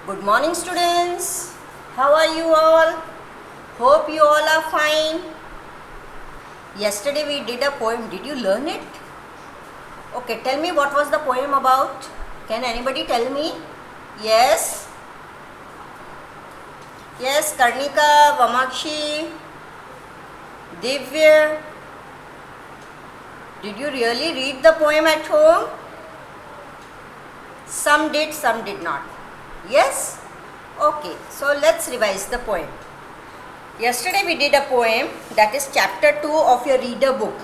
Good morning, students. How are you all? Hope you all are fine. Yesterday we did a poem. Did you learn it? Okay, tell me what was the poem about? Can anybody tell me? Yes? Yes, Karnika, Vamakshi, Divya. Did you really read the poem at home? Some did, some did not. Yes? Okay, so let's revise the poem. Yesterday we did a poem, that is chapter 2 of your reader book.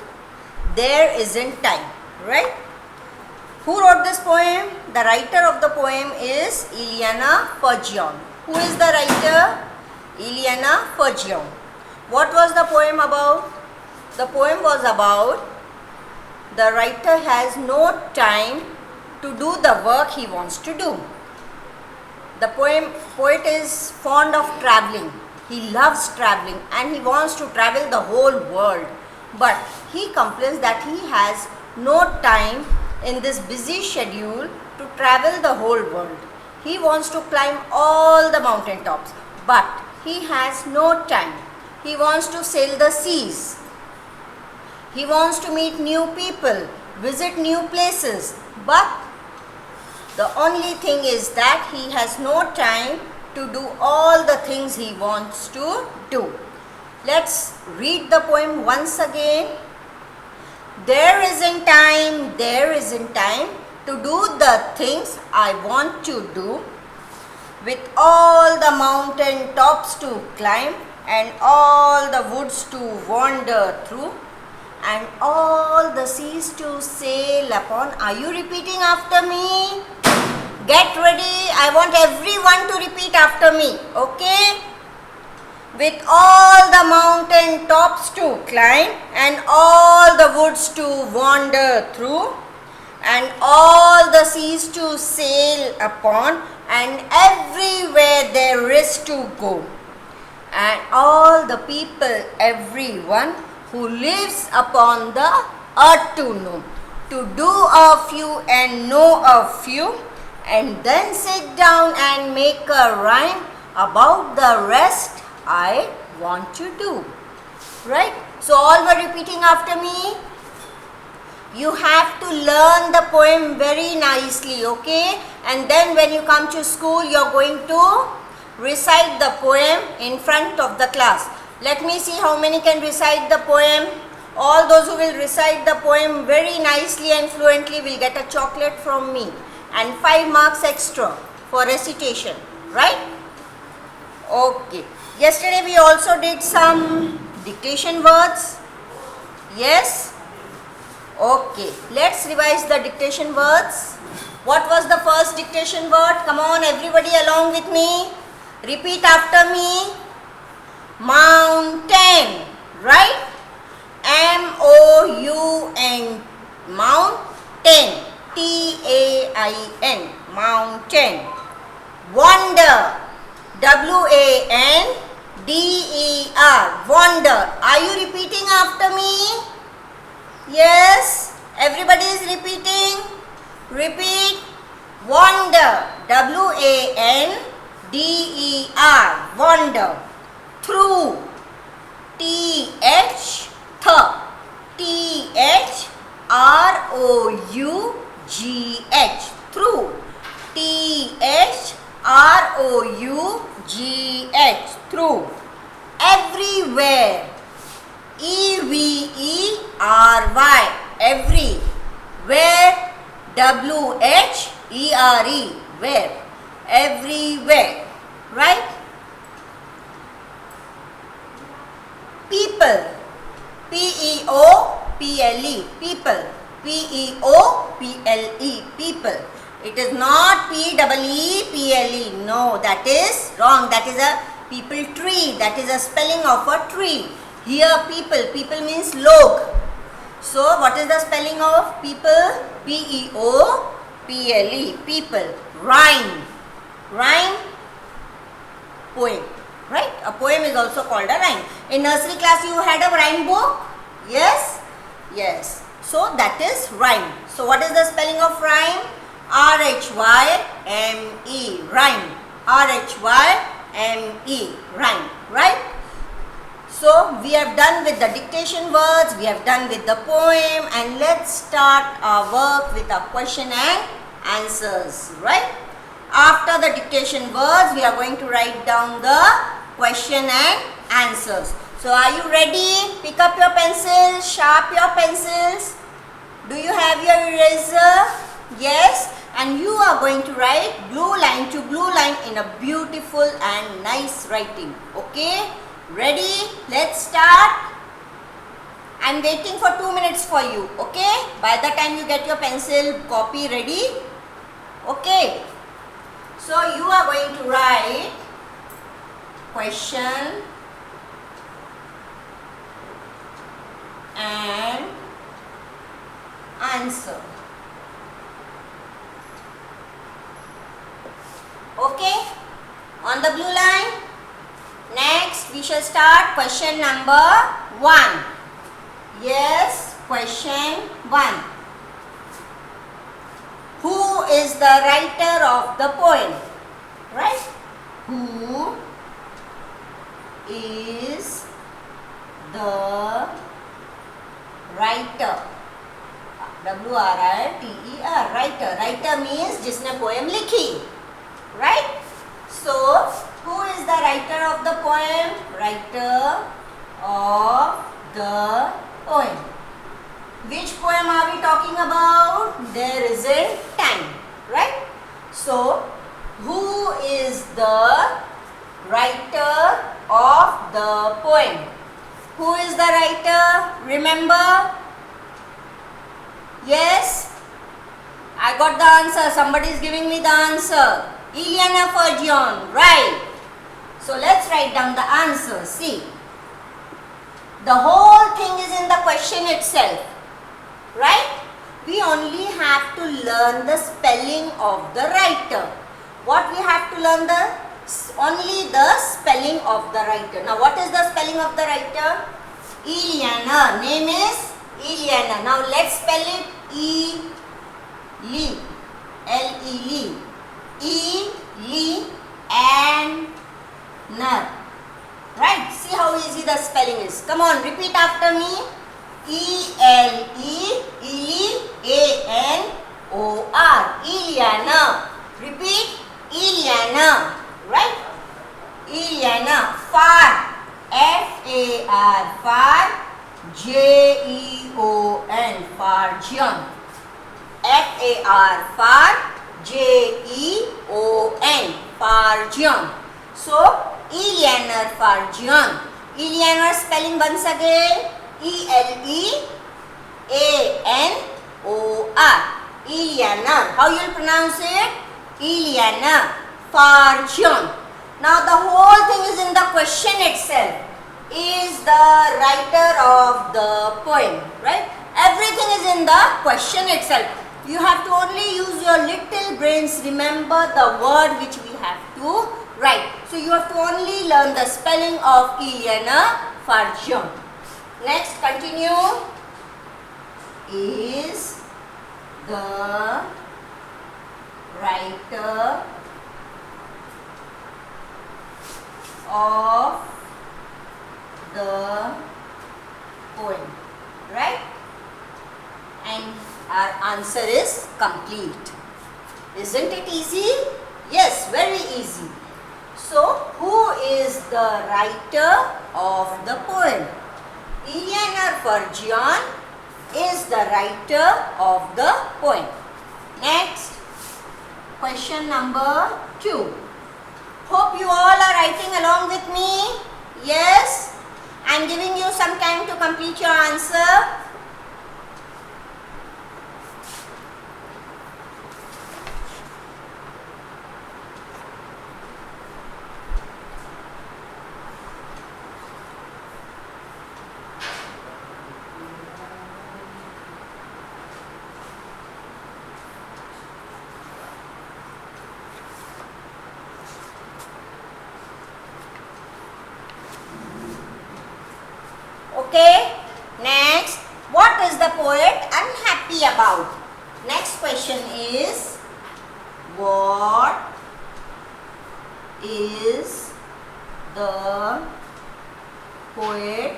There Isn't Time, right? Who wrote this poem? The writer of the poem is Iliana Fergion. Who is the writer? Iliana Fergion. What was the poem about? The poem was about the writer has no time to do the work he wants to do. The poet is fond of traveling. He loves traveling and he wants to travel the whole world. But he complains that he has no time in this busy schedule to travel the whole world. He wants to climb all the mountain tops, but he has no time. He wants to sail the seas. He wants to meet new people, visit new places, but the only thing is that he has no time to do all the things he wants to do. Let's read the poem once again. There isn't time to do the things I want to do, with all the mountain tops to climb and all the woods to wander through and all the seas to sail upon. Are you repeating after me? Get ready. I want everyone to repeat after me. Okay? With all the mountain tops to climb and all the woods to wander through and all the seas to sail upon and everywhere there is to go and all the people, everyone who lives upon the earth to know, to do a few and know a few, and then sit down and make a rhyme about the rest I want to do. Right? So all were repeating after me. You have to learn the poem very nicely, okay? And then when you come to school, you're going to recite the poem in front of the class. Let me see how many can recite the poem. All those who will recite the poem very nicely and fluently will get a chocolate from me and 5 marks extra for recitation, right? Okay. Yesterday we also did some dictation words. Yes? Okay. Let's revise the dictation words. What was the first dictation word? Come on, everybody along with me. Repeat after me. Mountain, right? M-O-U-N, mountain, T-A-I-N, mountain. Wonder, W-A-N-D-E-R, wonder. Are you repeating after me? Yes? Everybody is repeating? Repeat. Wonder, W-A-N-D-E-R, wonder. Through, T-H, T-H-R-O-U-G-H, through, T-H-R-O-U-G-H, through. Everywhere, E-V-E-R-Y, every. Where, W-H-E-R-E, where. Everywhere, right? People, P-E-O-P-L-E, people, P-E-O-P-L-E, people. It is not P-E-E-P-L-E, no, that is wrong. That is a people tree, that is a spelling of a tree. Here people means log. So what is the spelling of people? P-E-O-P-L-E, people. Rhyme, rhyme, poem. Right? A poem is also called a rhyme. In nursery class you had a rhyme book? Yes? Yes. So that is rhyme. So what is the spelling of rhyme? R-H-Y-M-E, rhyme. R-H-Y-M-E, rhyme, right? So we have done with the dictation words, we have done with the poem, and let's start our work with our question and answers, right? After the dictation words, we are going to write down the question and answers. So are you ready? Pick up your pencils, sharp your pencils. Do you have your eraser? Yes. And you are going to write blue line to blue line in a beautiful and nice writing. Okay? Ready? Let's start. I'm waiting for 2 minutes for you. Okay? By the time you get your pencil copy ready. Okay? So you are going to write question and answer. Okay, on the blue line. Next we shall start question number 1. Yes, question 1. Who is the writer of the poem? Right? Who is the writer? W-R-I-T-E-R, writer. Writer means जिसने poem लिखी. Right? So, who is the writer of the poem? Writer of the poem. Which poem are we talking about? There isn't time. Right? So, who is the writer of the poem? Who is the writer? Remember? Yes? I got the answer. Somebody is giving me the answer. Ileana Fergion, right. So let's write down the answer. See, the whole thing is in the question itself, right? We only have to learn the spelling of the writer. What we have to learn? Only the spelling of the writer. Now what is the spelling of the writer? Ileana. Name is Ileana. Now let's spell it E-L-E-L. E-L-E-A-N-A. Right? See how easy the spelling is. Come on, repeat after me. E-L-E-A-N-O-R. Ileana. Repeat. Ileana. Right? Ileana. Far. F-A-R. Far. J-E-O-N. Farjion. F-A-R. Far. J-E-O-N. Farjion. So, Ileana Farjion. Ileana spelling once again. E-L-E-A-N-O-R. Ileana. How you will pronounce it? Ileana Farjion. Now, the whole thing is in the question itself. Is the writer of the poem. Right? Everything is in the question itself. You have to only use your little brains, remember the word which we have to write. So you have to only learn the spelling of Ileana Farjion. Next, continue. Is the writer of the poem. Right? And our answer is complete. Isn't it easy? Yes, very easy. So, who is the writer of the poem? Ileana Farjion is the writer of the poem. Next, question number 2. Hope you all are writing along with me. Yes? I am giving you some time to complete your answer. Okay, next, what is the poet unhappy about? Next question is, what The poet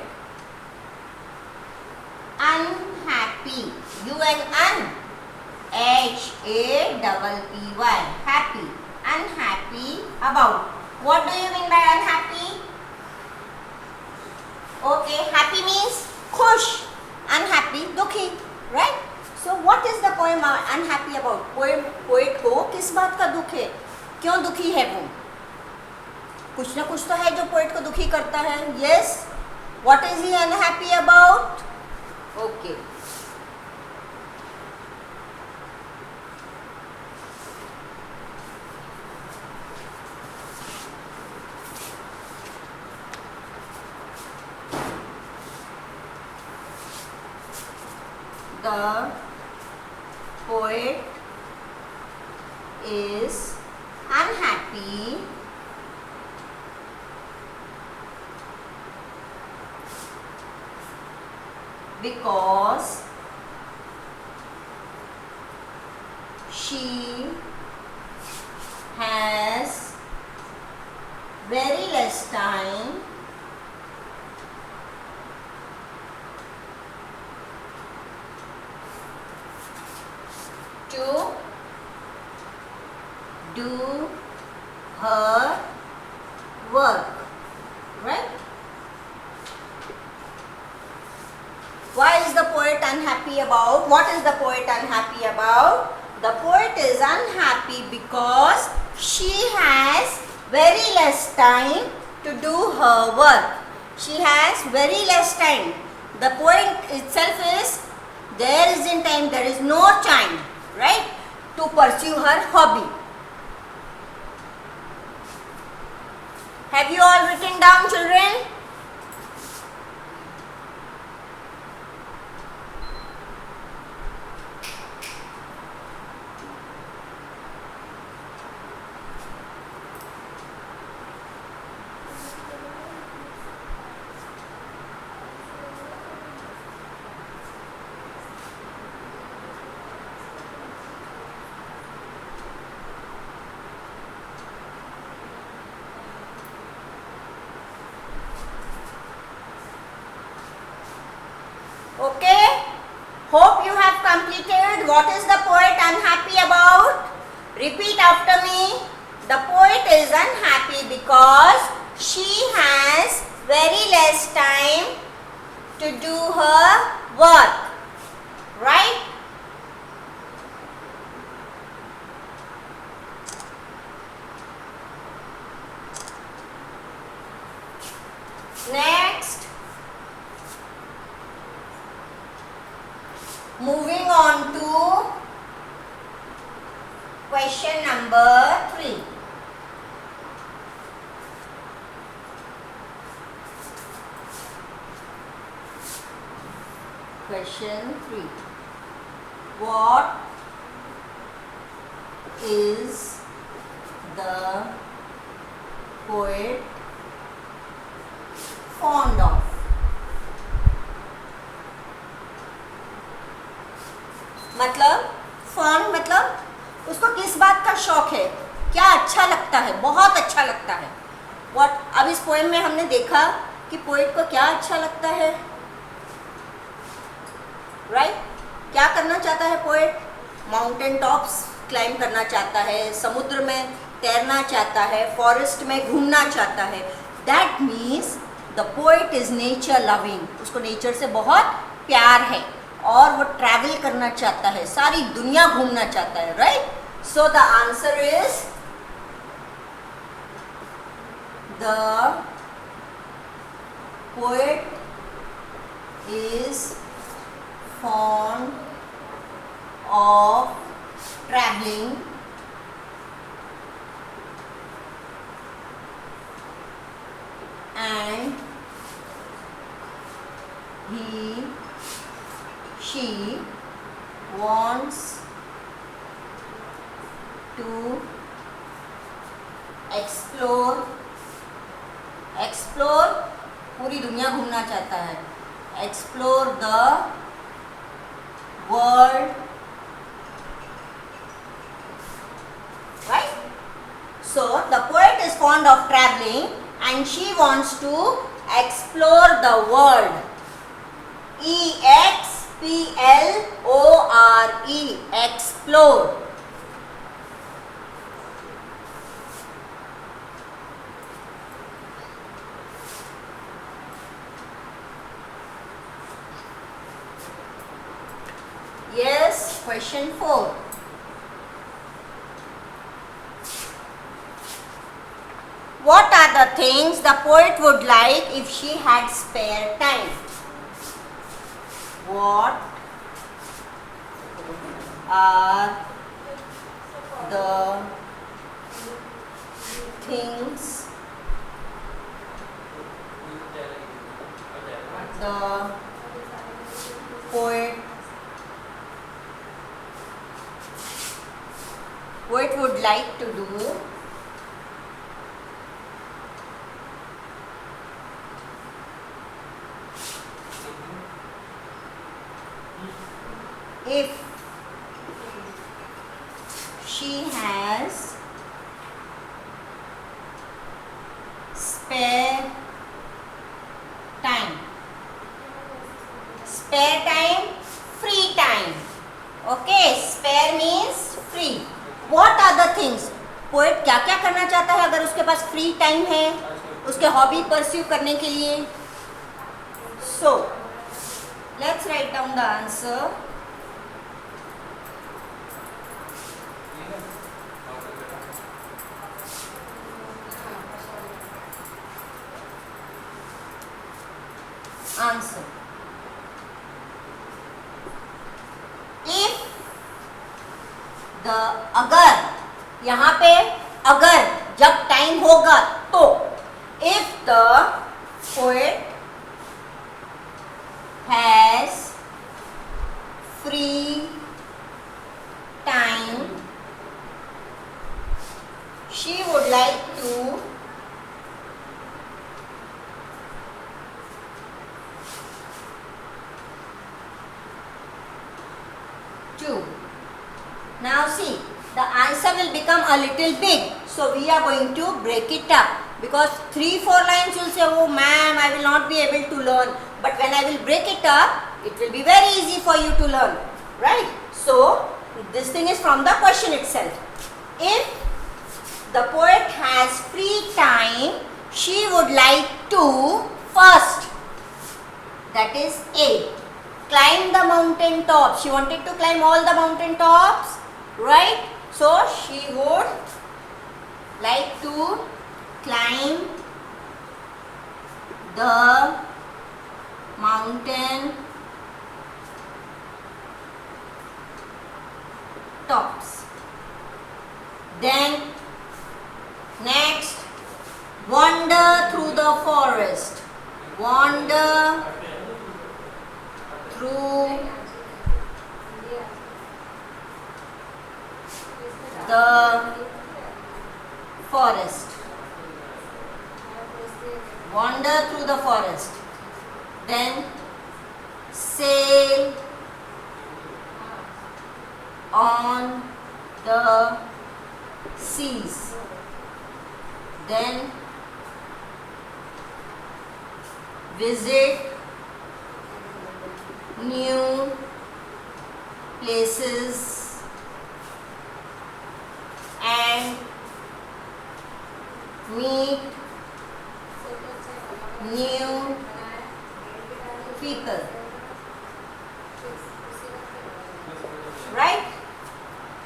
unhappy. Un. Happy. Happy. Unhappy about. What do you mean by unhappy? Okay, happy means खुश. Unhappy, दुखी. Right? So what is the poem unhappy about? Poet को किस बात का दुख है? क्यों दुखी है वो? कुछ ना कुछ तो है जो पोएट को दुखी करता है. Yes. What is he unhappy about? Okay. The poet is unhappy because she has very less time to do her work. Right? Why is the poet unhappy about? What is the poet unhappy about? The poet is unhappy because she has very less time to do her work. She has very less time. The point itself is there isn't time, there is no time, right, to pursue her hobby. Have you all written down, children? Okay, hope you have completed. What is the poet unhappy about? Repeat after me. The poet is unhappy because she has very less time to do her work. Right? Next, moving on to question number 3. Question 3. What is the poet fond of? मतलब fond मतलब उसको किस बात का शौक है, क्या अच्छा लगता है, बहुत अच्छा लगता है. व्हाट, अब इस पोएम में हमने देखा कि पोएट को क्या अच्छा लगता है. राइट? क्या करना चाहता है पोएट? माउंटेन टॉप्स क्लाइंब करना चाहता है, समुद्र में तैरना चाहता है, फॉरेस्ट में घूमना चाहता है. That means the poet is nature loving. उसको नेचर से बहुत प्यार है और वो ट्रैवल करना चाहता है, सारी दुनिया घूमना चाहता है. Right? So the answer is the poet is fond of traveling and she wants to explore पूरी दुनिया घूमना चाहता है. Explore the world. Right? So the poet is fond of traveling and she wants to explore the world. E-X-P-L-O-R-E, explore. Yes, question 4. What are the things the poet would like if she had spare time? What are the things the poet would like to do if she has spare time? Spare time, free time. Okay, spare means free. What are the things? Poet क्या क्या करना चाहता है अगर उसके पास free time है उसके hobby pursue करने के लिए? So let's write down the answer. Answer, if the, अगर, यहाँ पे अगर जब टाइम होगा तो, if the poet has free time she would like to Now see, the answer will become a little big, so we are going to break it up, because 3-4 lines you will say, oh ma'am, I will not be able to learn, but when I will break it up, it will be very easy for you to learn, right? So this thing is from the question itself. If the poet has free time, she would like to, first, that is A, climb the mountain tops. She wanted to climb all the mountain tops, right? So she would like to climb the mountain tops. Then next, wander through the forest. Wander through the forest. Wander through the forest. Then sail on the seas. Then visit new places and meet new people, right?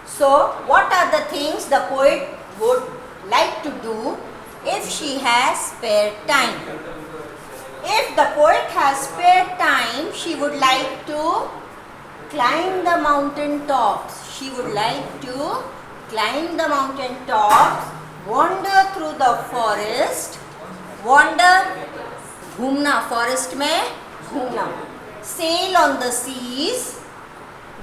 So what are the things the poet would like to do if she has spare time? If the poet has spare time, she would like to climb the mountain tops. She would like to climb the mountain tops, wander through the forest. Wander, घूमना, forest में घूमना. Sail on the seas,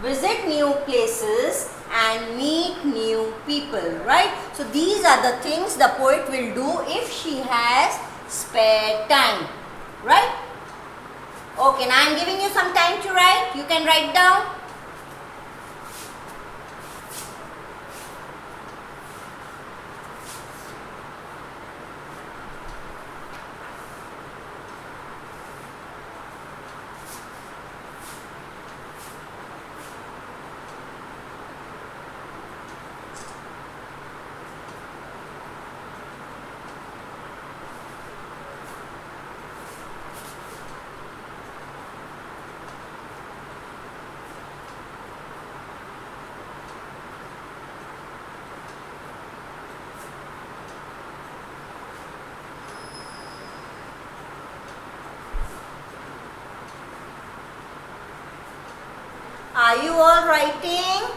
visit new places and meet new people, right? So these are the things the poet will do if she has spare time. Right? Okay, now I am giving you some time to write. You can write down. you all writing?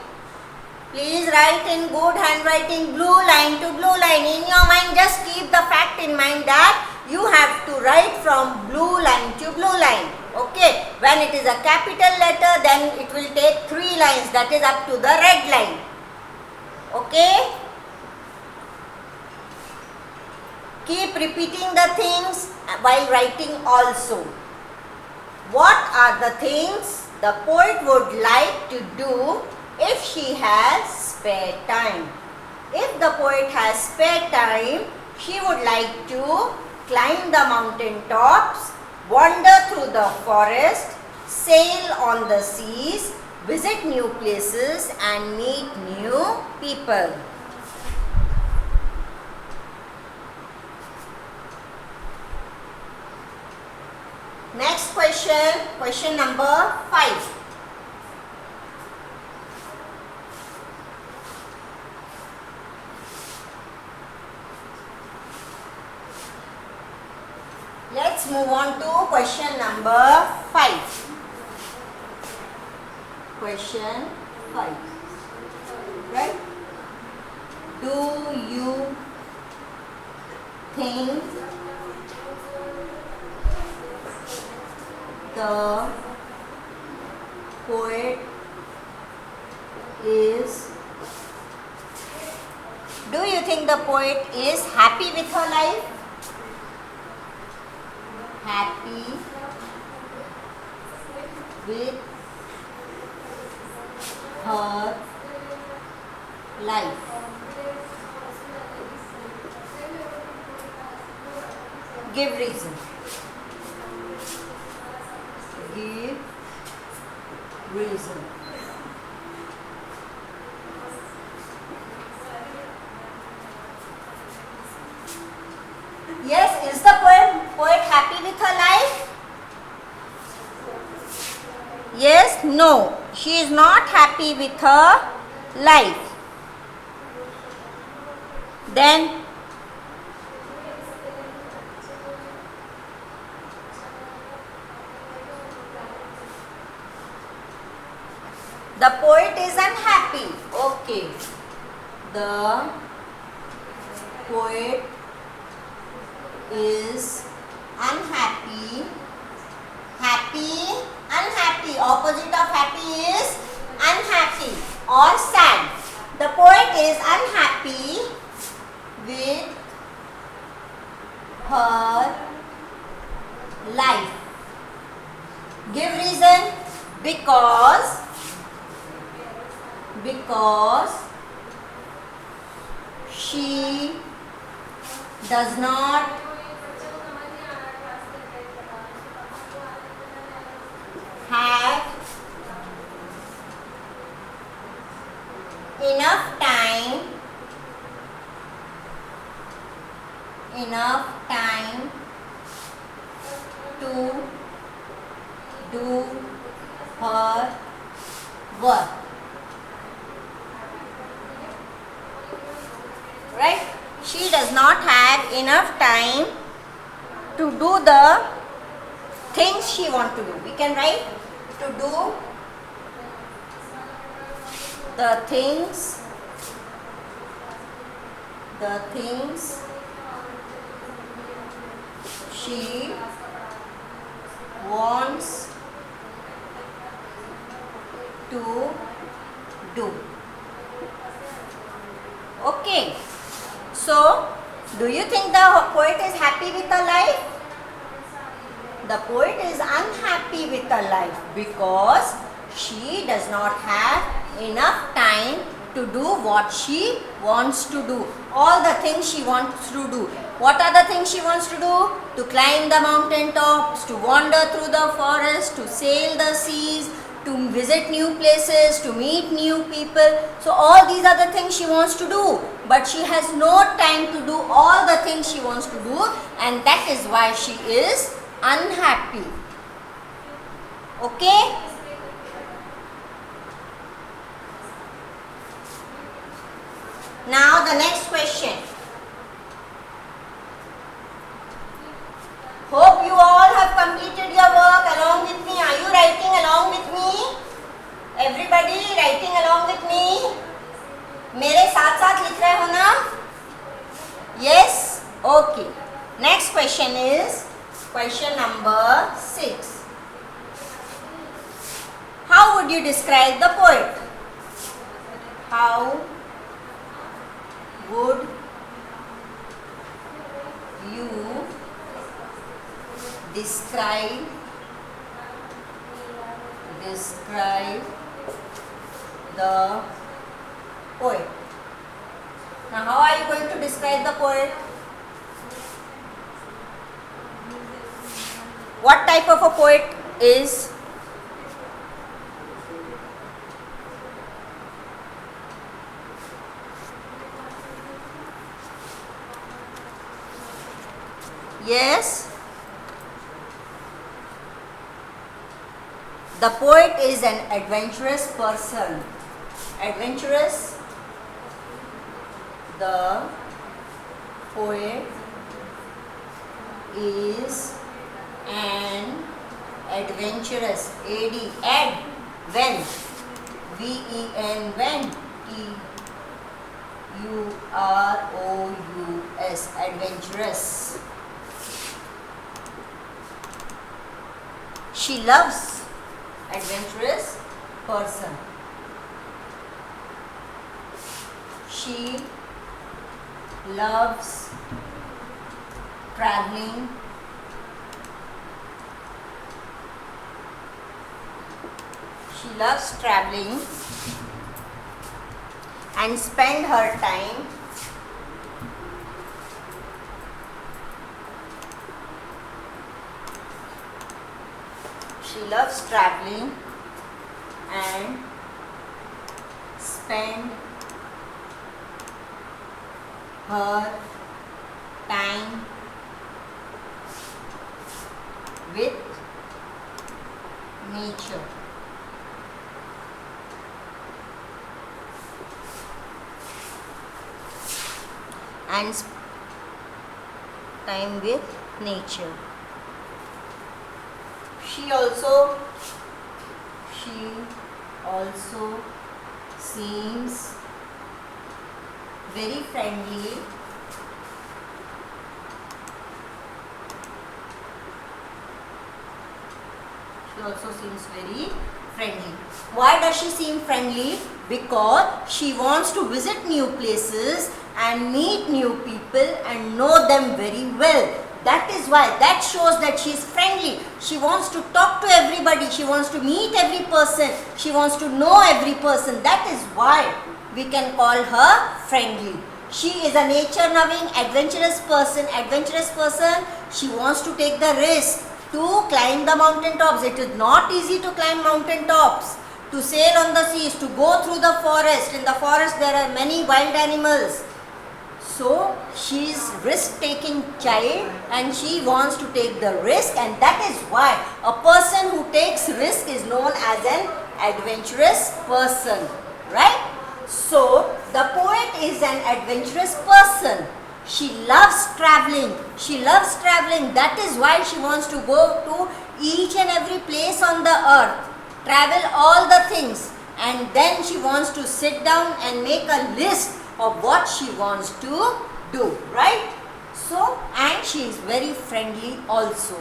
Please write in good handwriting, blue line to blue line. In your mind, just keep the fact in mind that you have to write from blue line to blue line. Okay, when it is a capital letter, then it will take 3 lines, that is up to the red line. Okay, keep repeating the things while writing also. What are the things the poet would like to do if she has spare time? If the poet has spare time, she would like to climb the mountain tops, wander through the forest, sail on the seas, visit new places and meet new people. Next question, question number 5. Let's move on to question number 5. Question 5. Right? Do you think the poet is, do you think the poet is happy with her life? Happy with her life. Give reason. Give reason. Yes, is the poet happy with her life? Yes, no, she is not happy with her life. Then the poet is unhappy. Okay. The poet is unhappy. Happy, unhappy. Opposite of happy is unhappy or sad. The poet is unhappy with her life. Give reason. Because she does not have enough time to do her work. Right? She does not have enough time to do the things she wants to do. We can write to do the things she wants to do. Okay. So, do you think the poet is happy with her life? The poet is unhappy with her life because she does not have enough time to do what she wants to do. All the things she wants to do. What are the things she wants to do? To climb the mountain tops, to wander through the forest, to sail the seas, to visit new places, to meet new people. So all these are the things she wants to do. But she has no time to do all the things she wants to do, and that is why she is unhappy. Okay? Now the next question. Hope you all have completed your work along with me. Are you writing along with me? Everybody Okay. Next question is question number 6. How would you describe the poet? How would you describe the poet? Now, how are you going to describe the poet? What type of a poet is? Yes. The poet is an adventurous person. Adventurous. The poet is an adventurous. A-D, ad, when, V-E-N, when, T-U-R-O-U-S, adventurous. She loves adventurous person. She loves traveling. She loves traveling and spend her time and spend her time with nature. And time with nature. She also seems very friendly Why does she seem friendly? Because she wants to visit new places and meet new people and know them very well. That is why, that shows that she is friendly. She wants to talk to everybody. She wants to meet every person. She wants to know every person. That is why we can call her friendly. She is a nature-loving, adventurous person. She wants to take the risk to climb the mountain tops. It is not easy to climb mountain tops, to sail on the seas, to go through the forest. In the forest there are many wild animals. So she is risk-taking child and she wants to take the risk, and that is why a person who takes risk is known as an adventurous person, right? So the poet is an adventurous person. She loves traveling. That is why she wants to go to each and every place on the earth, travel all the things, and then she wants to sit down and make a list of what she wants to do, right? So, and she is very friendly also.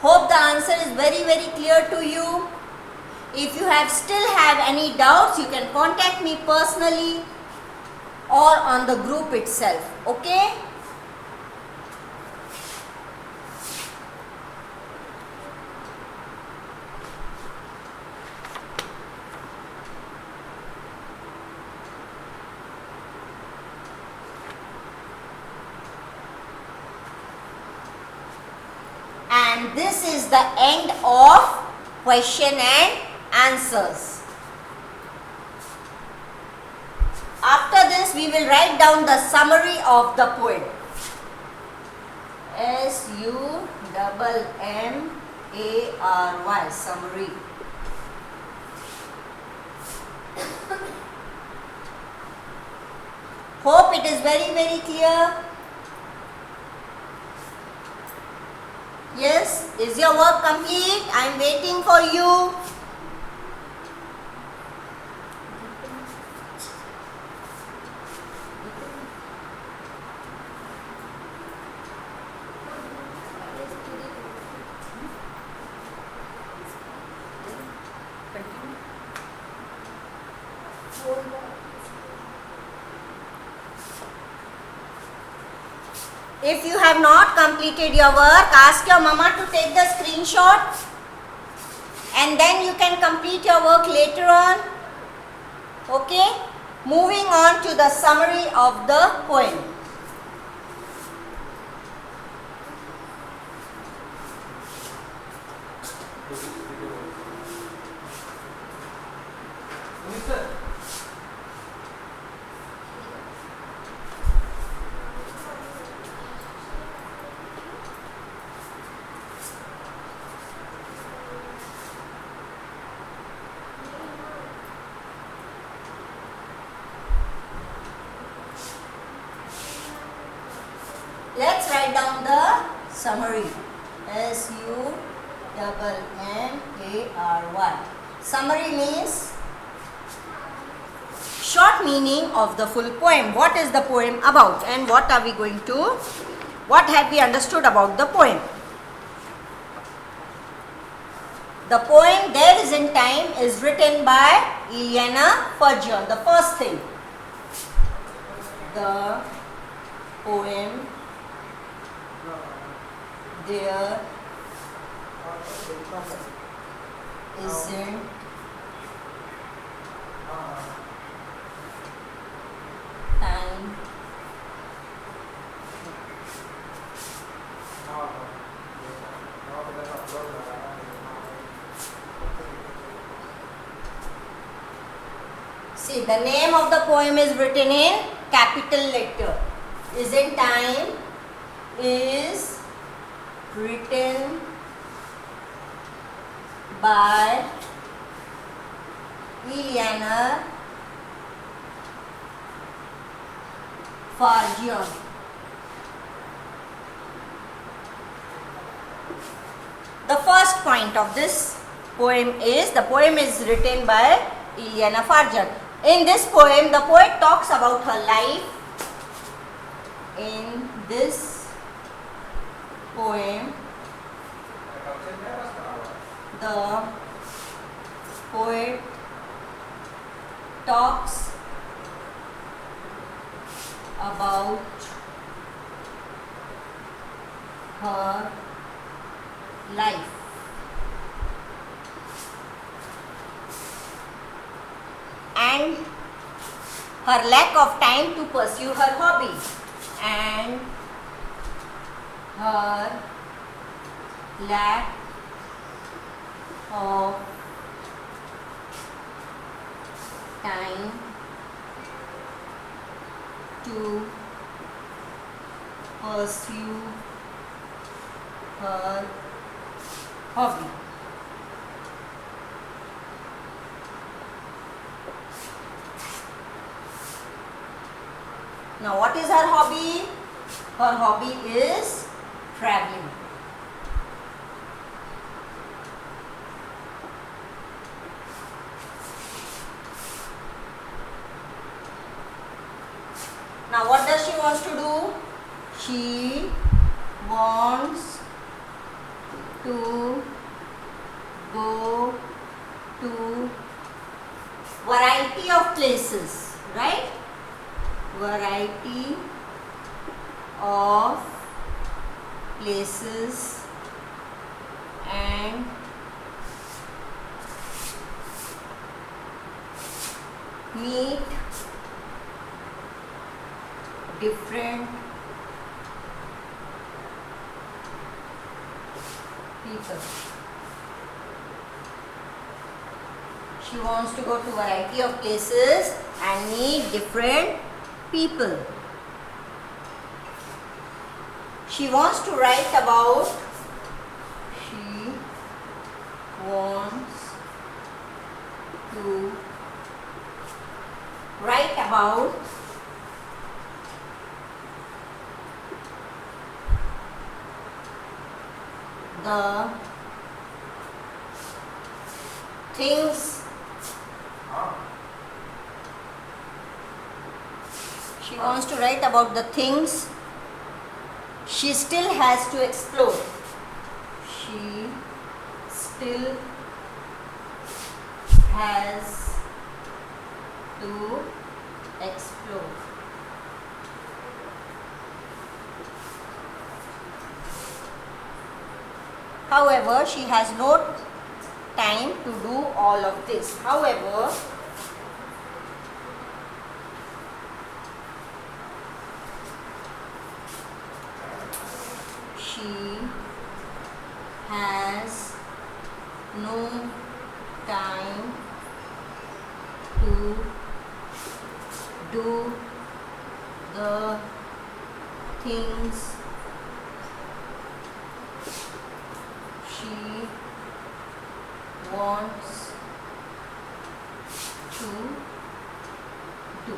Hope the answer is very, very clear to you. If you still have any doubts, you can contact me personally or on the group itself, okay? And this is the end of question and answers. After this, we will write down the summary of the poem. S-U-M-M-A-R-Y, summary. Hope it is very, very clear. Yes, is your work complete? I am waiting for you. If you have not completed your work, ask your mama to take the screenshot and then you can complete your work later on. Okay? Moving on to the summary of the poem. Let's write down the summary. SUMMARY. Summary means short meaning of the full poem. What is the poem about and what have we understood about the poem? The poem There Is in Time is written by Ileana Farjeon. The first thing. The poem There Isn't Time See, the name of the poem is written in capital letter. Isn't Time is written by Ileana Farjeon. The first point of this poem is the poem is written by Ileana Farjeon. In this poem, the poet talks about her life. In this poem, the poet talks about her life. And her lack of time to pursue her hobby. And her lack of time to pursue her hobby. Now, what is her hobby? Her hobby is traveling. Now, what does she wants to do? She wants to go to variety of places, right? Variety of places and meet different people. She wants to go to variety of places and meet different people. She wants to write about She wants to write about the things she wants to write about the things she still has to explore. She still has to explore. However, she has no time to do all of this. However, she has no time to do the things she wants to do.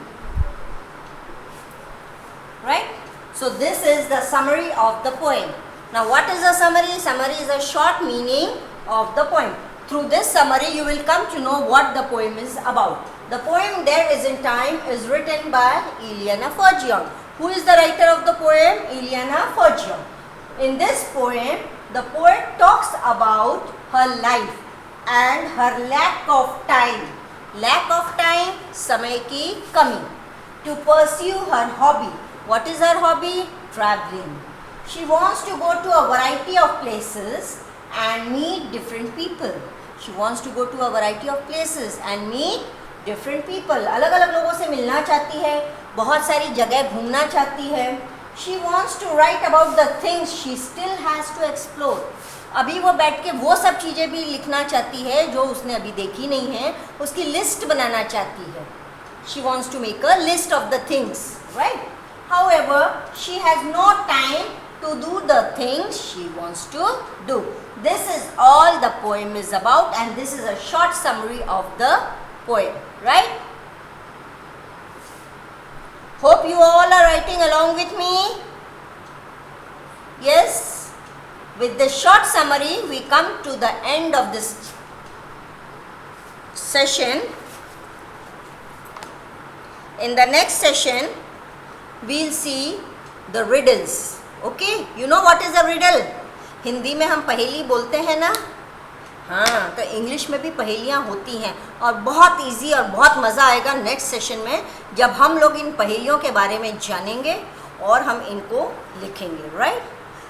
Right? So this is the summary of the poem. Now what is a summary? Summary is a short meaning of the poem. Through this summary you will come to know what the poem is about. The poem There Is in Time is written by Eliana Forgeon. Who is the writer of the poem? Eliana Forgeon. In this poem, the poet talks about her life and her lack of time. Lack of time, समय की कमी. To pursue her hobby. What is her hobby? Traveling. She wants to go to a variety of places and meet different people. She wants to go to a variety of places and meet different people. अलग अलग लोगों से मिलना चाहती है, बहुत सारी जगह घूमना चाहती है. She wants to write about the things she still has to explore. अभी वो बैठ के वो सब चीज़ें भी लिखना चाहती है जो उसने अभी देखी नहीं है, उसकी लिस्ट बनाना चाहती है. She wants to make a list of the things, right? However, she has no time to do the things she wants to do. This is all the poem is about, and this is a short summary of the poem, right? Hope you all are writing along with me. Yes? With this short summary, we come to the end of this session. In the next session, we'll see the riddles. Okay? You know what is a riddle? Hindi में हम पहेली बोलते हैं ना. हाँ, तो English में भी पहेलियाँ होती हैं और बहुत इजी और बहुत मज़ा आएगा नेक्स्ट सेशन में जब हम लोग इन पहेलियों के बारे में जानेंगे और हम इनको लिखेंगे. Right?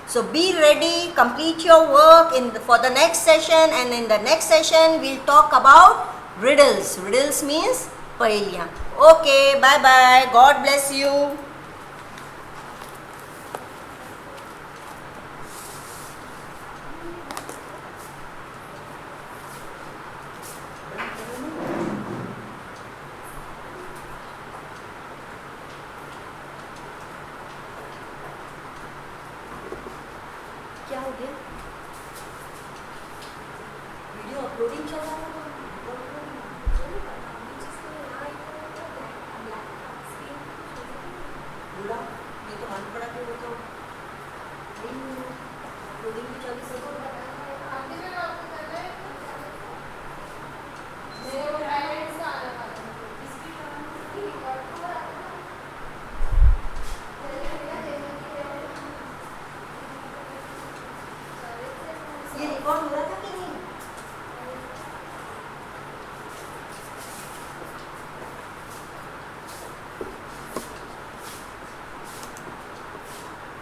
So be ready, complete your work for the next session, and in the next session we'll talk about riddles. Riddles means पहेलियाँ. Okay, bye bye. God bless you. क्या हो गया? वीडियो अपलोडिंग चल रहा था. बोला ये तो हाथ पड़ा के वो तो अपलोडिंग भी चल रही है. ये रिकॉर्ड हो रहा था कि नहीं?